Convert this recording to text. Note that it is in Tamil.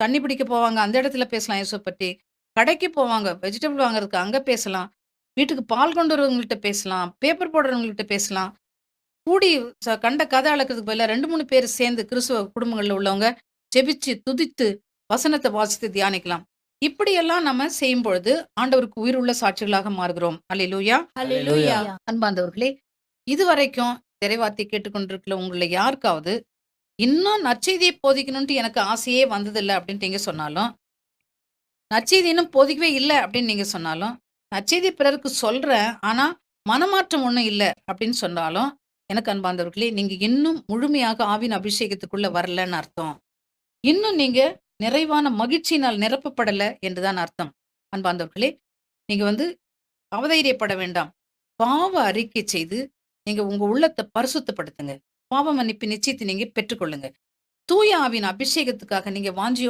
தண்ணி பிடிக்க போவாங்க. அந்த இடத்துல பேசலாம் இயேசுவ பத்தி. கடைக்கு போவாங்க. வெஜிடபிள் வாங்குறதுக்கு அங்க பேசலாம். வீட்டுக்கு பால் கொண்டு வரவங்கள்ட்ட பேசலாம். பேப்பர் போடுறவங்கள்ட்ட பேசலாம். கூடி கண்ட கதை அளக்கிறதுக்கு பதிலா 2, 3 பேர் சேர்ந்து கிறிஸ்துவ குடும்பங்கள்ல உள்ளவங்க ஜெபிச்சு, துதித்து, வசனத்த வாசித்து தியானிக்கலாம். இப்படியெல்லாம் நம்ம செய்யும்பொழுது, ஆண்டவருக்கு உயிருள்ள சாட்சிகளாக மாறுகிறோம். அல்லேலூயா! அல்லேலூயா! ஹalleluya. அன்பார்ந்தவர்களே, இதுவரைக்கும் இறைவார்த்தை கேட்டுக்கொண்டிருக்கிற உங்கள்ல யாருக்காவது, இன்னும் நற்செய்திய போதிக்கணுன்ட்டு எனக்கு ஆசையே வந்ததில்ல அப்டின்ட்டு நீங்க சொன்னாலும், நற்செய்தி இன்னும் போதிக்கவே இல்ல அப்டின்னு நீங்க சொன்னாலும், நற்செய்தி பிறருக்கு சொல்றேன். ஆனா, மனமாற்றம் ஒண்ணும் இல்ல அப்டின்னு சொன்னாலும், எனக்கு அன்பார்ந்தவர்களே, நீங்க இன்னும் முழுமையாக ஆவியின் அபிஷேகத்துக்குள்ள வரலன்னு அர்த்தம். இன்னும் நீங்க நிறைவான மகிழ்ச்சியினால் நிரப்பப்படல என்று தான் அர்த்தம். அன்பார்ந்தவர்களே, நீங்க வந்து அவதைரியப்பட வேண்டாம். பாவ அறிக்கை செய்து, நீங்க உங்க உள்ளத்த பரிசுத்தப்படுத்துங்க. பாவ மன்னிப்பு நிச்சயத்தை நீங்க பெற்றுக்கொள்ளுங்க. தூய ஆவியின் அபிஷேகத்துக்காக நீங்க வாஞ்சையோட